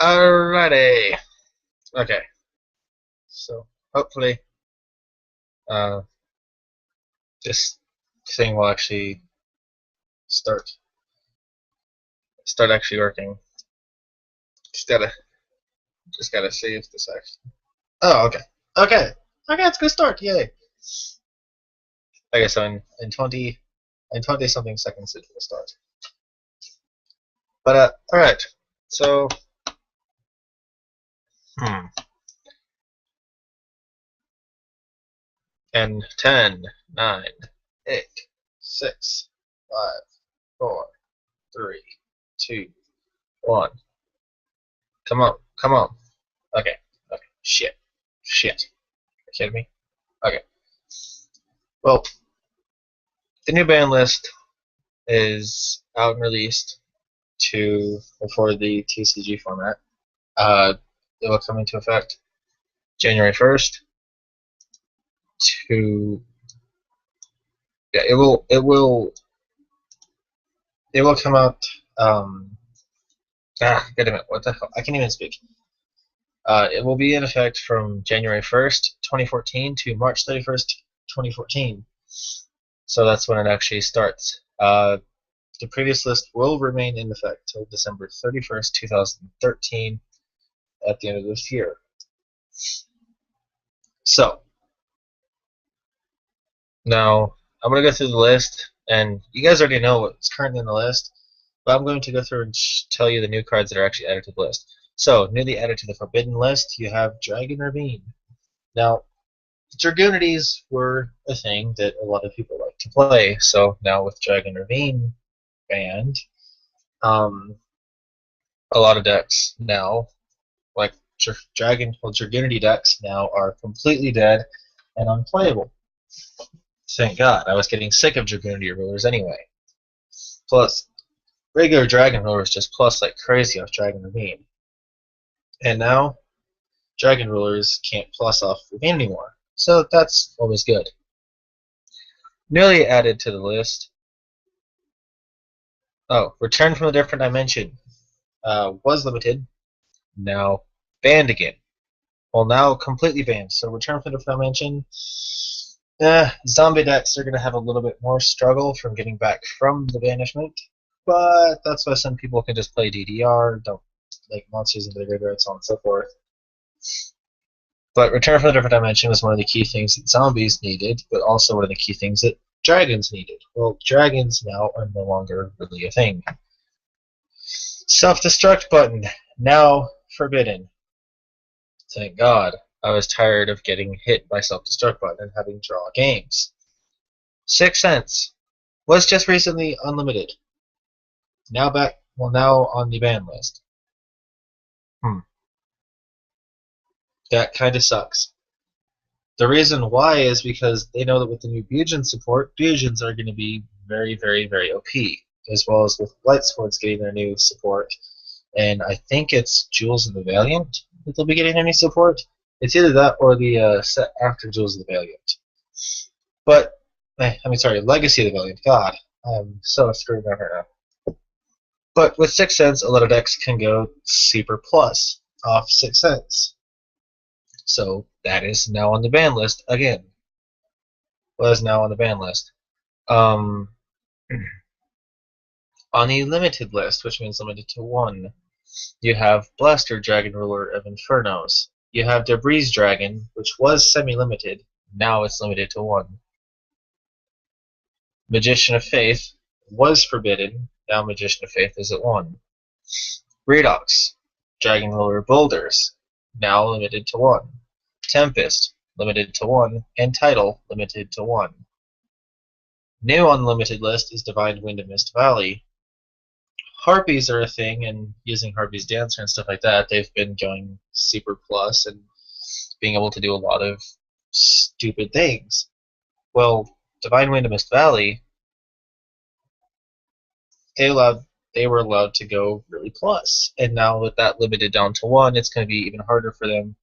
Alrighty. Okay. So hopefully, uh, this thing will actually start actually working. Just gotta see if this actually. Oh, okay. Okay. Okay, it's a good start. Yay. Okay, so in 20 something seconds it will start. But all right. So hmm. And 10, 9, 8, 6, 5, 4, 3, 2, 1. Come on, come on. Okay, okay. Shit. Shit. Are you kidding me? Okay. Well, the new ban list is out and released for the TCG format. It will come into effect January 1st. It will come out. Wait a minute. What the hell? I can't even speak. It will be in effect from January 1st, 2014 to March 31st, 2014. So that's when it actually starts. The previous list will remain in effect till December 31st, 2013 at the end of this year. So, now I'm going to go through the list, and you guys already know what's currently in the list, but I'm going to go through and tell you the new cards that are actually added to the list. So, newly added to the Forbidden list, you have Dragon Ravine. Now, Dragoonities were a thing that a lot of people like to play, so now with Dragon Ravine banned, a lot of decks now, like Dragoonity decks now are completely dead and unplayable. Thank God, I was getting sick of Dragoonity rulers anyway. Plus, regular Dragon rulers just plus like crazy off Dragon Ravine. And now, Dragon rulers can't plus off Ravine anymore, so that's always good. Newly added to the list, Return from a Different Dimension was limited, now banned again. Well, now completely banned. So Return from a Different Dimension, zombie decks are going to have a little bit more struggle from getting back from the banishment, but that's why some people can just play DDR, don't like monsters into the graveyard, so on and so forth. But Return from a Different Dimension was one of the key things that zombies needed, but also one of the key things that dragons needed. Well, dragons now are no longer really a thing. Self-destruct button, now forbidden. Thank God. I was tired of getting hit by self-destruct button and having to draw games. 6 cents was just recently unlimited. Now on the ban list. That kind of sucks. The reason why is because they know that with the new Fusion support, Fusions are going to be very, very, very OP, as well as with Light Swords getting their new support. And I think it's Jewels of the Valiant that they'll be getting their new support. It's either that or the set after Jewels of the Valiant. But, Legacy of the Valiant. God, I'm so screwed up right now. But with 6 cents, a lot of decks can go Super Plus off 6 cents. So that is now on the ban list again. What is now on the ban list? On the limited list, which means limited to 1, you have Blaster Dragon Ruler of Infernos. You have Debris Dragon, which was semi-limited. Now it's limited to 1. Magician of Faith was forbidden. Now Magician of Faith is at 1. Redox Dragon Ruler Boulders, now limited to 1. Tempest, limited to 1, and Title, limited to 1. New on the limited list is Divine Wind of Mist Valley. Harpies are a thing, and using Harpies Dancer and stuff like that, they've been going Super Plus and being able to do a lot of stupid things. Well, Divine Wind of Mist Valley, they were allowed to go really plus, and now with that limited down to 1, it's going to be even harder for them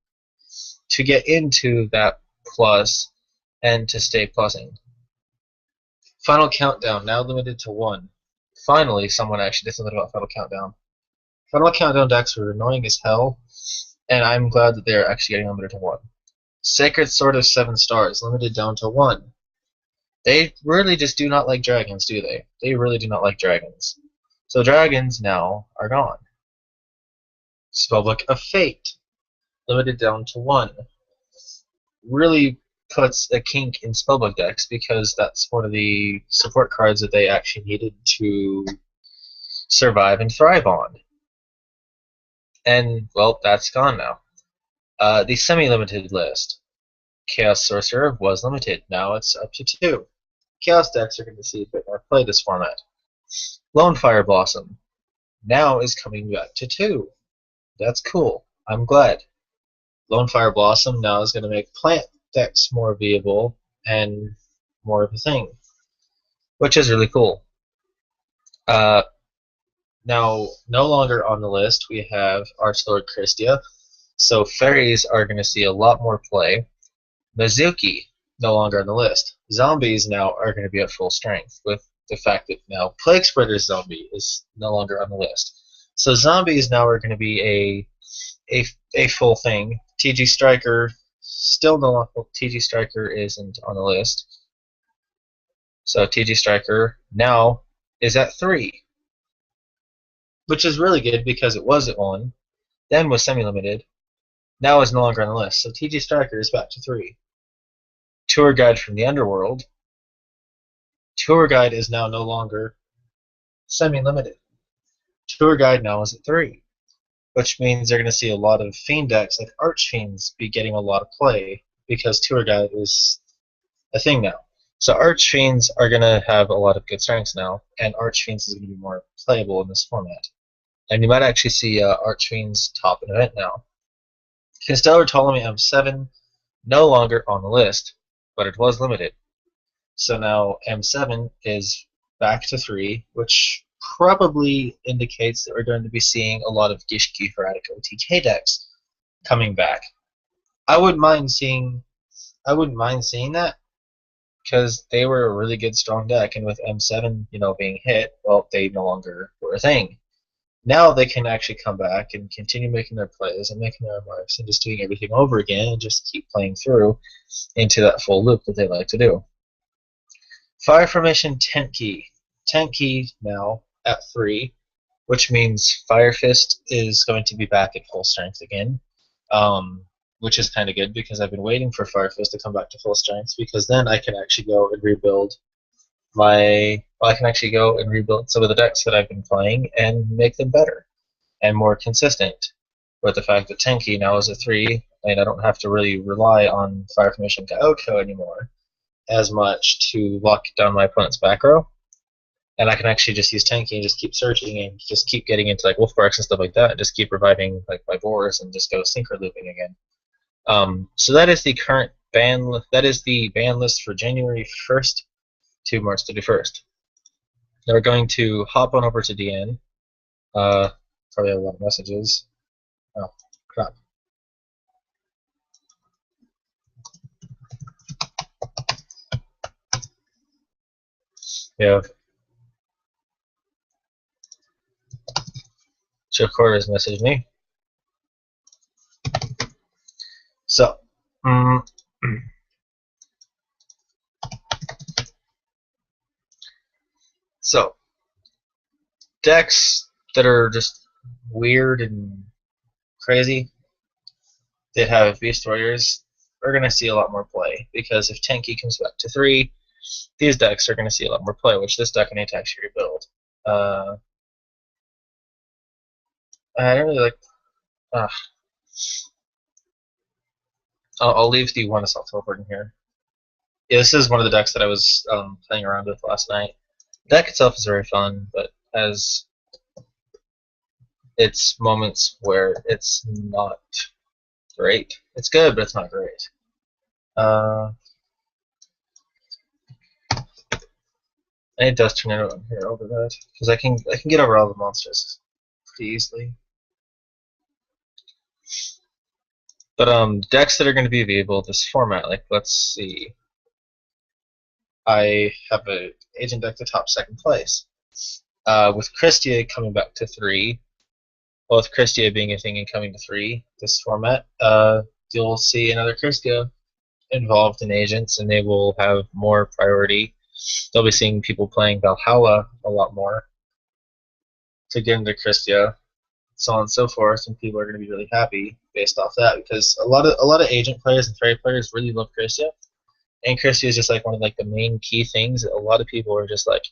to get into that plus and to stay plussing. Final Countdown, now limited to 1. Finally, someone actually did something about Final Countdown. Final Countdown decks were annoying as hell, and I'm glad that they're actually getting limited to 1. Sacred Sword of 7 stars, limited down to 1. They really just do not like dragons, do they? They really do not like dragons. So dragons now are gone. Spellbook of Fate, limited down to 1. Really puts a kink in spellbook decks because that's one of the support cards that they actually needed to survive and thrive on. And, well, that's gone now. The semi-limited list. Chaos Sorcerer was limited. Now it's up to 2. Chaos decks are going to see a bit more play this format. Lone Fire Blossom now is coming back to 2. That's cool. I'm glad. Lone Fire Blossom now is going to make plant decks more viable and more of a thing, which is really cool. Now, no longer on the list, we have Archlord Christia. So fairies are going to see a lot more play. Mizuki, no longer on the list. Zombies now are going to be at full strength, with the fact that now Plague Spreader's Zombie is no longer on the list. So zombies now are going to be a full thing. TG Striker, still no. TG Striker isn't on the list. So TG Striker now is at 3. Which is really good because it was at 1, then was semi-limited, now is no longer on the list. So TG Striker is back to 3. Tour Guide from the Underworld. Tour Guide is now no longer semi-limited. Tour Guide now is at 3, which means they're going to see a lot of Fiend decks like Archfiends be getting a lot of play because Tour Guide is a thing now. So Archfiends are going to have a lot of good strengths now, and Archfiends is going to be more playable in this format. And you might actually see Archfiends top an event now. Constellar Ptolemy M7, no longer on the list, but it was limited. So now M7 is back to 3, which probably indicates that we're going to be seeing a lot of Gishki Heretic OTK decks coming back. I wouldn't mind seeing that because they were a really good strong deck, and with M7, being hit, well, they no longer were a thing. Now they can actually come back and continue making their plays and making their marks and just doing everything over again and just keep playing through into that full loop that they like to do. Fire Formation Tenki. Tenki now at 3, which means Fire Fist is going to be back at full strength again, which is kind of good because I've been waiting for Fire Fist to come back to full strength because then I can actually go and rebuild some of the decks that I've been playing and make them better and more consistent. With the fact that Tenki now is a 3, and I don't have to really rely on Fire Formation Gaoko anymore as much to lock down my opponent's back row. And I can actually just use Tenki and just keep searching and just keep getting into like Wolfbarks and stuff like that, and just keep reviving like my boars and just go synchro looping again. So that is the current ban list for January 1st to March 31st. Now we're going to hop on over to DN. Probably have a lot of messages. Oh, crap. Yeah. Shakur has messaged me. So, decks that are just weird and crazy that have Beast Warriors are going to see a lot more play because if Tenki comes back to 3, these decks are going to see a lot more play, which this deck I need to actually rebuild. I don't really like. I'll leave the one assault teleport in here. Yeah, this is one of the decks that I was playing around with last night. The deck itself is very fun, but has its moments where it's not great. It's good, but it's not great. And it does turn it here over that because I can get over all the monsters pretty easily. But decks that are going to be viable this format, like let's see, I have an agent deck to top 2nd place. With Christia coming back to 3, Well, with Christia being a thing and coming to 3, this format, you'll see another Christia involved in agents, and they will have more priority. They'll be seeing people playing Valhalla a lot more to get into Christia, so on and so forth, and people are going to be really happy based off that, because a lot of agent players and fairy players really love Christia, and Christia is just like one of like the main key things that a lot of people are just like,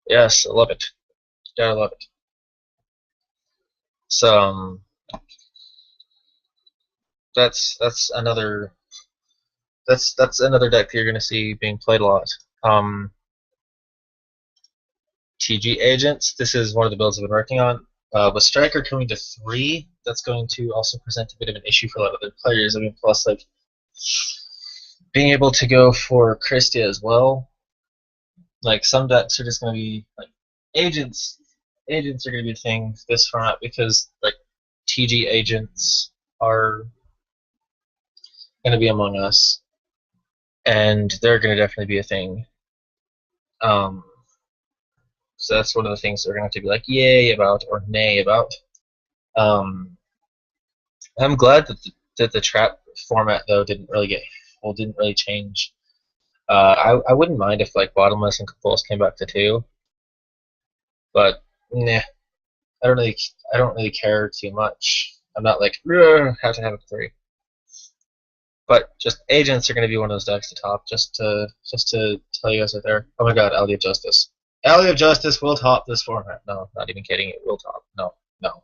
yes, I love it, gotta love it. So that's another deck that you're going to see being played a lot. TG agents. This is one of the builds I've been working on. With Striker coming to 3, that's going to also present a bit of an issue for a lot of other players. I mean, plus like being able to go for Christia as well. Like some decks are just going to be like agents. Agents are going to be a thing this format because like TG agents are going to be among us, and they're going to definitely be a thing. So that's one of the things they're going to have to be like yay about or nay about. I'm glad that the trap format though didn't really change. I wouldn't mind if like bottomless and compulse came back to 2, but nah, I don't really care too much. I'm not like have to have a 3. But just agents are going to be one of those decks to top. Just to tell you guys out there. Oh my God, Alley of Justice. Alley of Justice will top this format. No, not even kidding. It will top. No,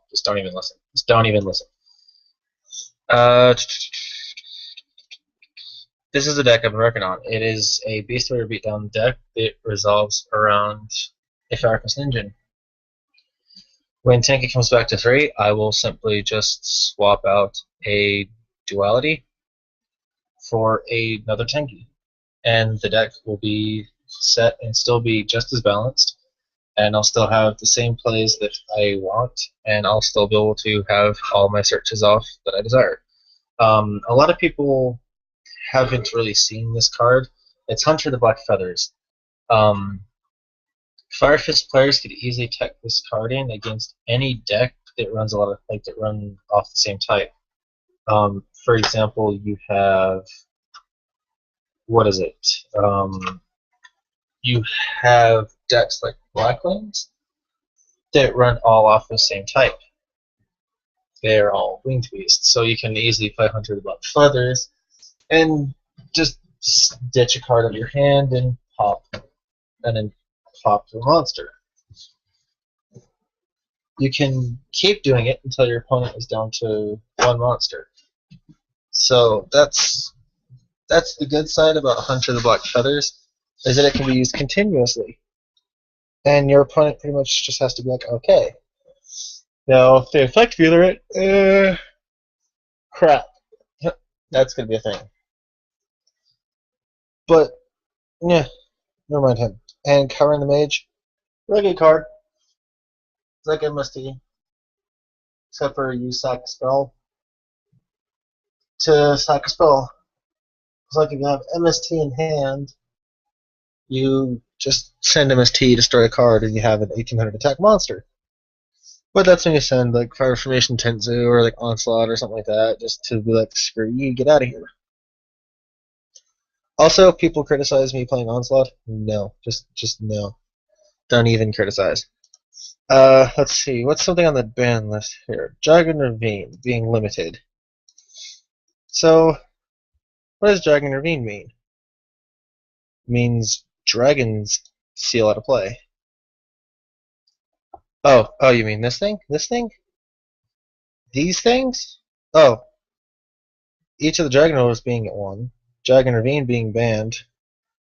just don't even listen. Just don't even listen. This is a deck I've been working on. It is a Beast Warrior Beatdown deck that resolves around a Farkas Engine. When Tanky comes back to 3, I will simply just swap out a Duality for another Tanky, and the deck will be set and still be just as balanced, and I'll still have the same plays that I want, and I'll still be able to have all my searches off that I desire. A lot of people haven't really seen this card. It's Hunter the Black Feathers. Firefist players could easily tech this card in against any deck that runs a lot of that run off the same type. For example, you have what is it? You have decks like Blackwings that run all off the same type. They're all winged beasts, so you can easily play Hunter the Black Feathers and just ditch a card out of your hand and then pop the monster. You can keep doing it until your opponent is down to 1 monster. So that's the good side about Hunter the Black Feathers, is that it can be used continuously. And your opponent pretty much just has to be like, okay. Now, if they effect feeler it, crap. That's going to be a thing. But, yeah, never mind him. And covering the mage, regular card. It's like MST. Except for you sack a spell to sack a spell. It's like if you have MST in hand, you just send MST, destroy a card, and you have an 1800 attack monster. But that's when you send like Fire Formation Tenzu or like Onslaught or something like that, just to be like, screw you, get out of here. Also, people criticize me playing Onslaught. No, just no. Don't even criticize. Let's see, what's something on the ban list here? Dragon Ravine being limited. So, what does Dragon Ravine mean? It means dragons see a lot of play. Oh, you mean this thing? This thing? These things? Oh. Each of the Dragon Orders being at 1. Dragon Ravine being banned.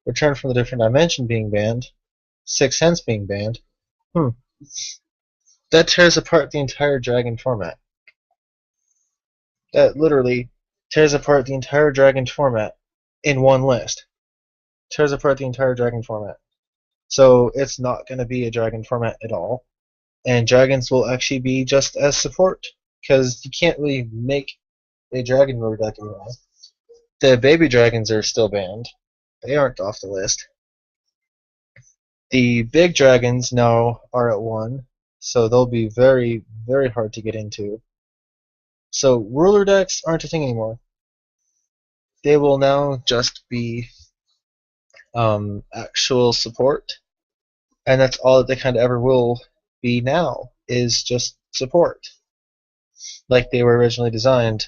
Return from the Different Dimension being banned. Sixth Sense being banned. That tears apart the entire Dragon format. That literally tears apart the entire Dragon format in one list. Tears apart the entire Dragon format. So it's not going to be a Dragon format at all. And Dragons will actually be just as support, because you can't really make a Dragon Roar deck anymore. The baby dragons are still banned. They aren't off the list. The big dragons now are at 1. so they'll be very, very hard to get into. So ruler decks aren't a thing anymore. They will now just be actual support, and that's all that they kind of ever will be now, is just support, like they were originally designed.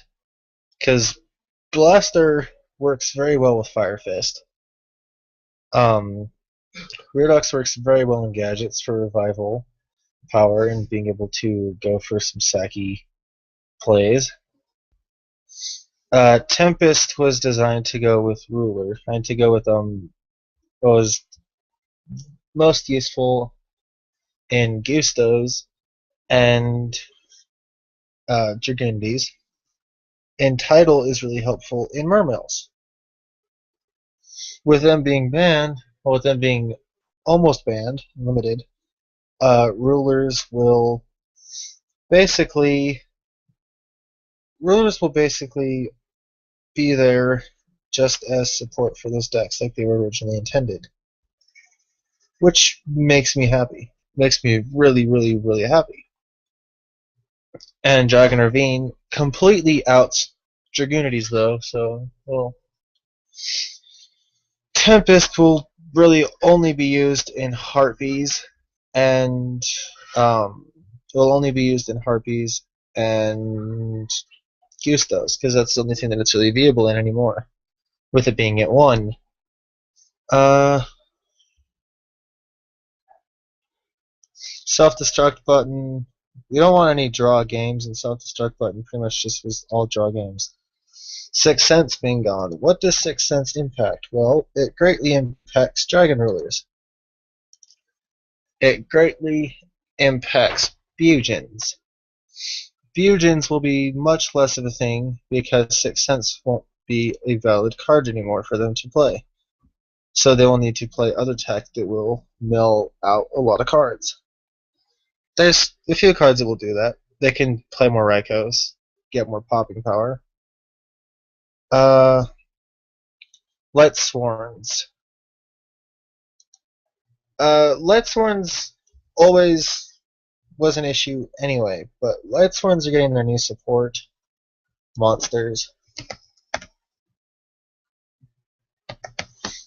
Because Blaster works very well with Fire Fist. Redox works very well in gadgets for revival power and being able to go for some sacky plays. Tempest was designed to go with Ruler, and to go with what was most useful in Gustos and Dragundis. And Tidal is really helpful in Mermails. With them being banned, or with them being almost banned, limited, rulers will basically be there just as support for those decks like they were originally intended, which makes me happy. Makes me really, really, really happy. And Dragon Ravine completely outs Dragunities though, so well, Tempest will really only be used in Harpies, and will only be used in Harpies and Gustos, because that's the only thing that it's really viable in anymore, with it being at 1. Self-destruct button. We don't want any draw games, and self-destruct button pretty much just was all draw games. Sixth Sense being gone. What does Sixth Sense impact? Well, it greatly impacts Dragon Rulers. It greatly impacts Fusions. Fusions will be much less of a thing because Sixth Sense won't be a valid card anymore for them to play. So they will need to play other tech that will mill out a lot of cards. There's a few cards that will do that. They can play more Rykos, get more popping power. Light Sworns. Light Sworns always was an issue anyway, but Light Sworns are getting their new support monsters,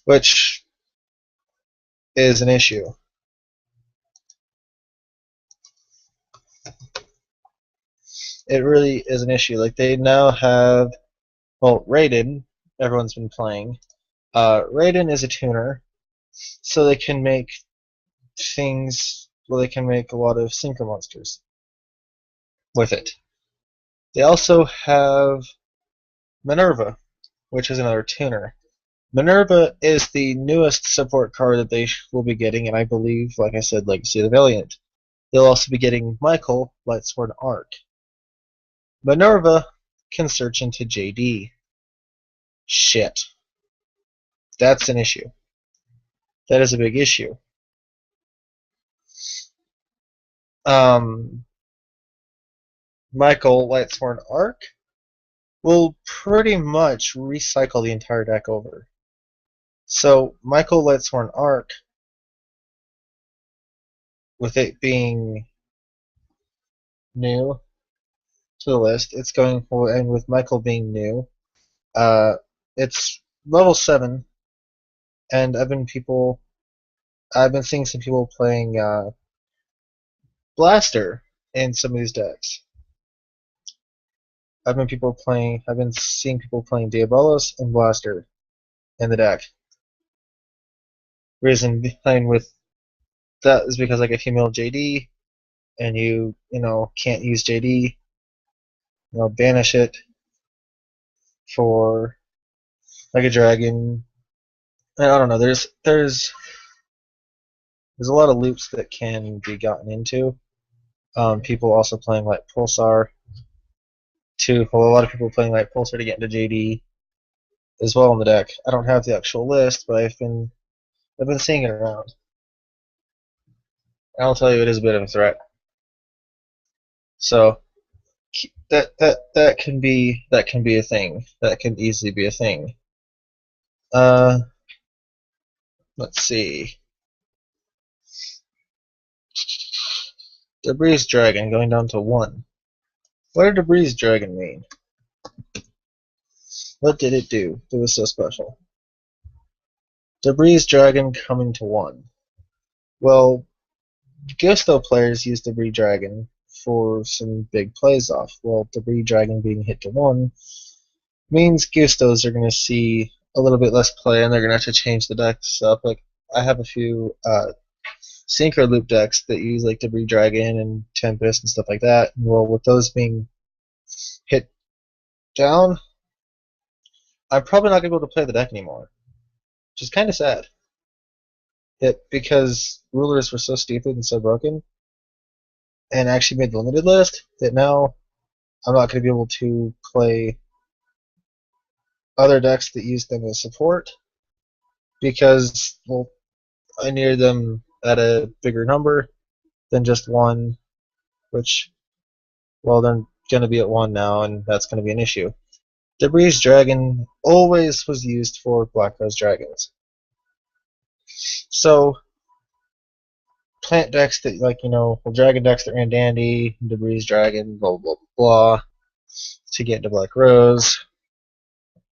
which is an issue. It really is an issue. Like, they now have, well, Raiden, everyone's been playing. Raiden is a tuner, so they can make things, well, they can make a lot of synchro monsters with it. They also have Minerva, which is another tuner. Minerva is the newest support card that they will be getting, and I believe, like I said, Legacy of the Valiant. They'll also be getting Michael, Lightsword Arc. Minerva can search into JD. Shit. That's an issue. That is a big issue. Michael, Lightsworn Arc will pretty much recycle the entire deck over. So, Michael, Lightsworn Arc, with it being new to the list, it's going for, and with Michael being new, it's level 7, and I've been seeing some people playing Blaster in some of these decks. I've been seeing people playing Diabolos and Blaster in the deck. Reason behind with that is because, like, if you mill JD and you can't use JD, banish it for like a dragon. And I don't know. There's a lot of loops that can be gotten into. People also playing like Pulsar too. Well, a lot of people playing like Pulsar to get into JD as well in the deck. I don't have the actual list, but I've been seeing it around. I'll tell you, it is a bit of a threat. So that can be a thing. That can easily be a thing. Let's see. Debris Dragon going down to 1. What did Debris Dragon mean? What did it do that was so special? Debris Dragon coming to 1. Well, Gusto players use Debris Dragon for some big plays off. Well, Debris Dragon being hit to 1 means Gustos are going to see a little bit less play, and they're going to have to change the decks up. Like, I have a few Synchro Loop decks that use like Debris Dragon and Tempest and stuff like that. And, well, with those being hit down, I'm probably not going to be able to play the deck anymore, which is kind of sad. Because rulers were so stupid and so broken, and actually made the limited list, that now I'm not going to be able to play other decks that use them as support because, well, I needed them at a bigger number than just 1, which, well, they're going to be at 1 now, and that's going to be an issue. Debris Dragon always was used for Black Rose Dragons. So, plant decks that, like, well, Dragon decks that ran Dandy, Debris Dragon, blah, blah, blah, blah, to get into Black Rose.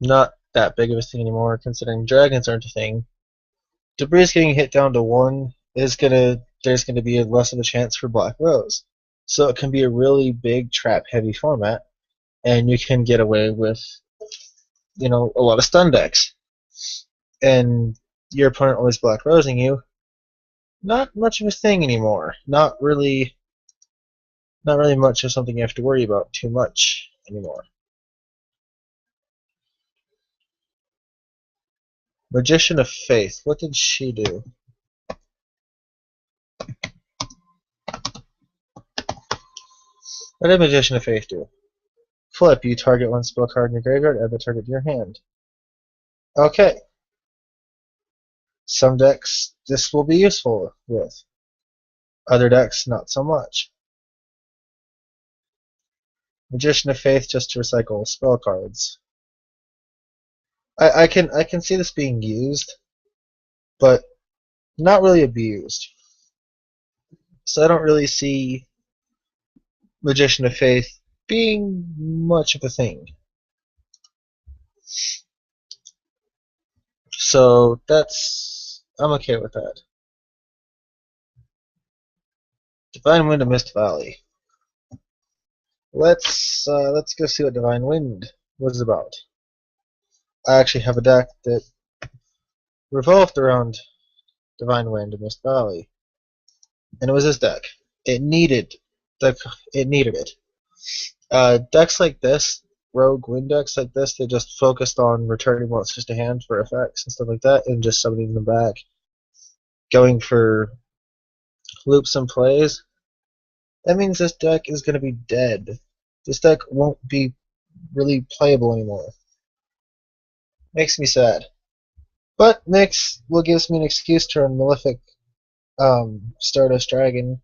Not that big of a thing anymore, considering Dragons aren't a thing. Debris getting hit down to 1 there's gonna be less of a chance for Black Rose. So it can be a really big trap-heavy format, and you can get away with, a lot of stun decks. And your opponent always Black Rosing you. Not much of a thing anymore. Not really much of something you have to worry about too much anymore. Magician of Faith. What did she do? What did Magician of Faith do? Flip. You target 1 spell card in your graveyard, add the target to your hand. Okay. Some decks this will be useful with. Other decks, not so much. Magician of Faith just to recycle spell cards. I can see this being used, but not really abused. So I don't really see Magician of Faith being much of a thing. So I'm okay with that. Divine Wind of Mist Valley. Let's go see what Divine Wind was about. I actually have a deck that revolved around Divine Wind of Mist Valley, and it was this deck. It needed it. Decks like this, rogue Windex like this, they just focused on returning monsters to hand for effects and stuff like that, and just summoning them back, going for loops and plays. That means this deck is going to be dead. This deck won't be really playable anymore. Makes me sad. But Nyx gives me an excuse to run Malefic, Stardust Dragon,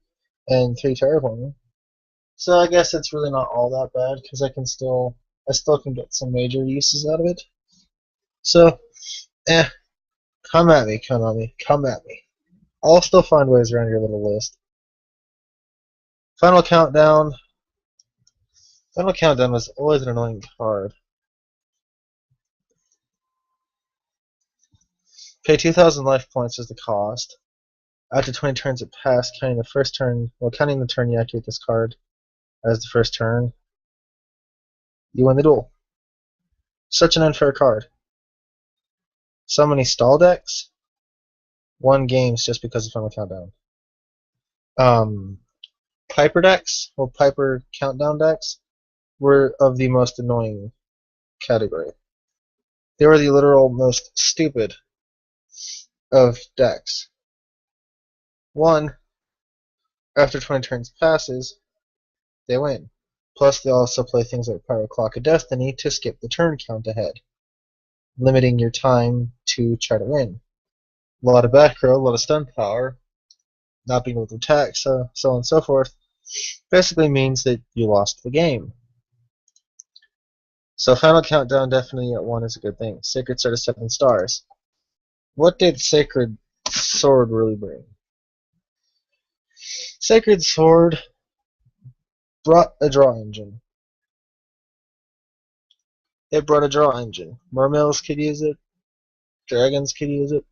and 3 Terraforming. So I guess it's really not all that bad, because I still can get some major uses out of it. So, come at me. I'll still find ways around your little list. Final Countdown. Final Countdown was always an annoying card. Pay 2,000 life points as the cost. After 20 turns it pass, counting the turn you activate this card as the first turn, you win the duel. Such an unfair card. So many stall decks won games just because of Final Countdown. Piper decks, or Piper Countdown decks, were of the most annoying category. They were the literal most stupid of decks. 1, after 20 turns passes, they win. Plus, they also play things like Pyro Clock of Destiny to skip the turn count ahead, limiting your time to try to win. A lot of back row, a lot of stun power, not being able to attack, so on and so forth, basically means that you lost the game. So Final Countdown definitely at 1 is a good thing. Sacred Sword of 7 stars. What did Sacred Sword really bring? Sacred Sword brought a draw engine. It brought a draw engine. Mermills could use it. Dragons could use it.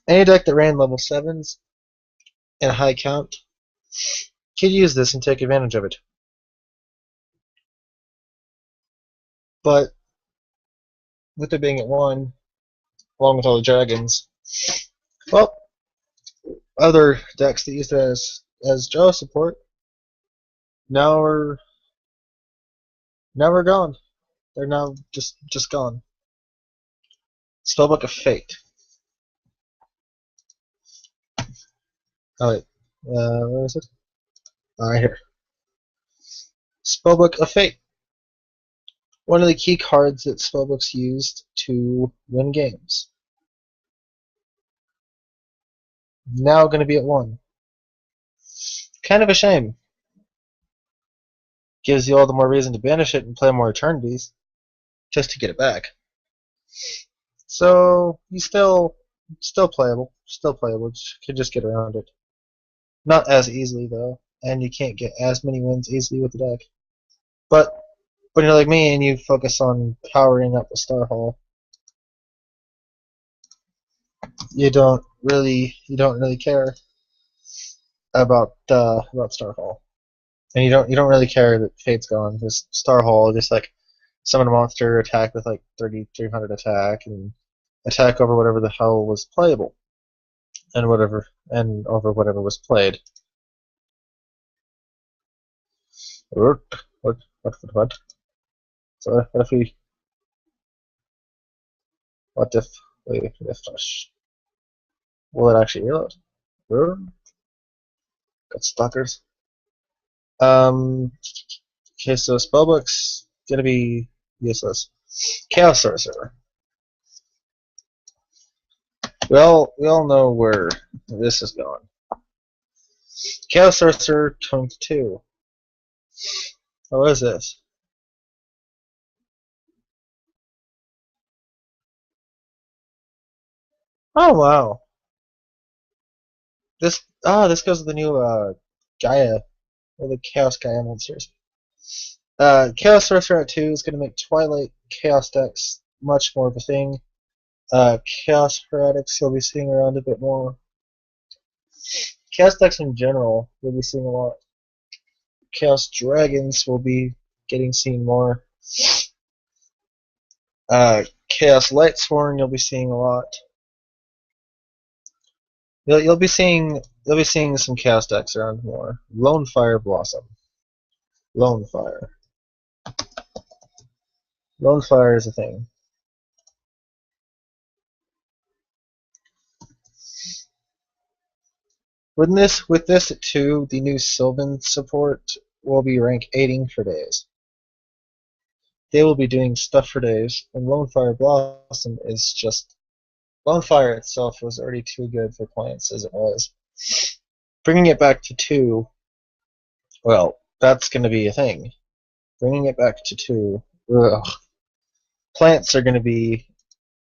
Any deck that ran level 7s and a high count could use this and take advantage of it. But with it being at 1, along with all the dragons, well, other decks that use it as draw support now are gone. They're now just gone. Spellbook of Fate. Oh wait, where is it? Right here. Spellbook of Fate. One of the key cards that spellbooks used to win games. Now going to be at 1. Kind of a shame. Gives you all the more reason to banish it and play more eternities just to get it back. So he's still playable. Still playable. You can just get around it. Not as easily though, and you can't get as many wins easily with the deck. But when you're like me and you focus on powering up the Star Hall, you don't really care about Star Hall, and you don't really care that Fate's gone. Just Star Hall, just like summon a monster, attack with like 3,300 attack, and attack over whatever the hell was playable, and over whatever was played. What? So what if we? What if we refresh? Will it actually reload? Got stalkers. Okay, so Spellbook's gonna be useless. Chaos Sorcerer. Well, we all know where this is going. Chaos Sorcerer turn 2. Oh, what is this? Oh wow. This goes with the new Gaia, or the Chaos Gaia monsters. Chaos Sorcerer at 2 is going to make Twilight Chaos decks much more of a thing. Chaos Heretics you'll be seeing around a bit more. Chaos decks in general you'll be seeing a lot. Chaos Dragons will be getting seen more. Chaos Lightsworn you'll be seeing a lot. You'll be seeing some Chaos decks around more. Lone Fire Blossom. Lone Fire. Lone Fire is a thing. With this at 2, the new Sylvan Support will be rank 8ing for days. They will be doing stuff for days, and Lone Fire Blossom is just... Lone Fire itself was already too good for plants as it was. Bringing it back to 2, well, that's going to be a thing. Bringing it back to 2, ugh. Plants are going to be...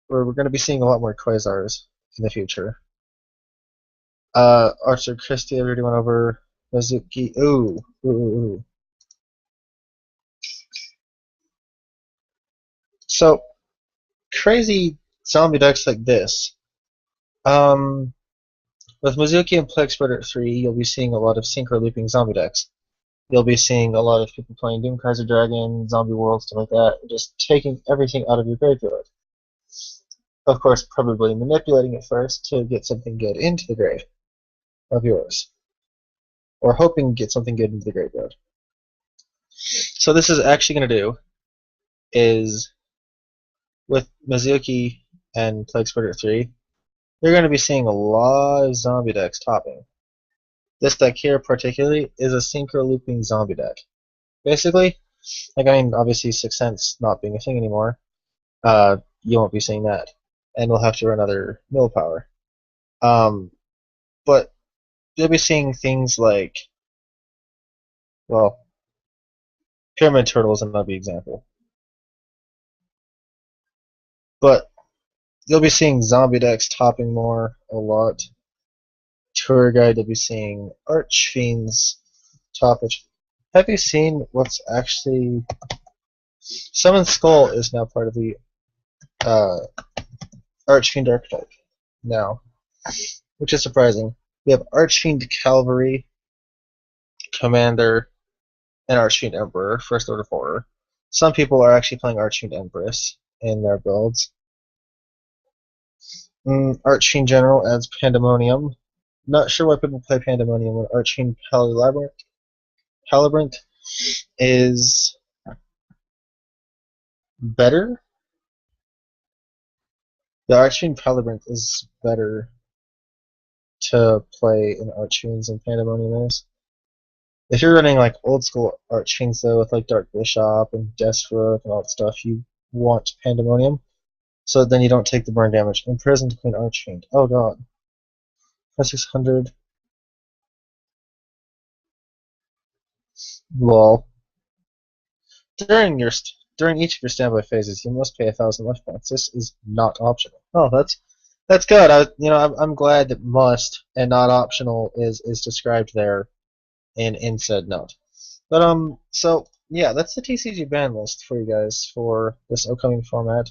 we're going to be seeing a lot more Quasars in the future. Archer Christie, I already went over. Mizuki, ooh. So, crazy zombie decks like this. With Mizuki and Plague Spreader at 3, you'll be seeing a lot of synchro looping zombie decks. You'll be seeing a lot of people playing Doomkaiser Dragon, Zombie World, stuff like that, just taking everything out of your graveyard. Of course, probably manipulating it first to get something good into the grave of yours. Or hoping to get something good into the graveyard. So this is actually going to do is, with Mizuki and Plague Spreader 3, you're going to be seeing a lot of zombie decks topping. This deck here, particularly, is a synchro looping zombie deck. Basically, like, I mean, obviously, Sixth Sense not being a thing anymore, you won't be seeing that. And we'll have to run other mill power. But you'll be seeing things like, well, Pyramid Turtle is another example. But you'll be seeing zombie decks topping more a lot. Tour Guide, you'll be seeing Archfiends top it. have you seen what's actually... Summon Skull is now part of the uh, Archfiend archetype now, which is surprising. We have Archfiend Cavalry, Commander, and Archfiend Emperor, First Order of Order. Some people are actually playing Archfiend Empress in their builds. Archfiend General adds Pandemonium. Not sure why people play Pandemonium when Archfiend Palabrant is better. The Archfiend Palabrant is better to play in Archfiends than Pandemonium is. If you're running like old school Archfiends though, with like Dark Bishop and Deathstroke and all that stuff, you want Pandemonium, so then you don't take the burn damage. Imprisoned Queen Archfiend. Oh god. For 600. Lol. During each of your standby phases, you must pay 1,000 life points. This is not optional. Oh, that's good. I'm glad that must and not optional is described there in said note. But so yeah, that's the TCG ban list for you guys for this upcoming format.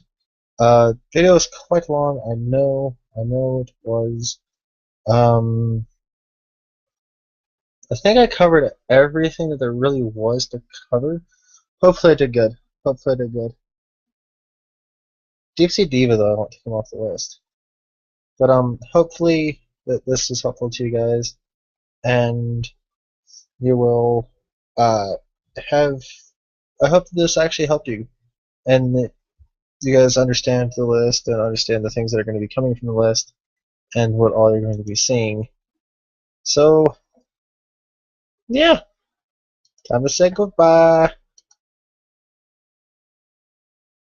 Video is quite long. I know it was. I think I covered everything that there really was to cover. Hopefully I did good. Hopefully I did good. Deep Sea Diva though, I want to come off the list. But hopefully that this is helpful to you guys, and you will have. I hope that this actually helped you, and that you guys understand the list and understand the things that are going to be coming from the list, and what all you're going to be seeing. So yeah, time to say goodbye.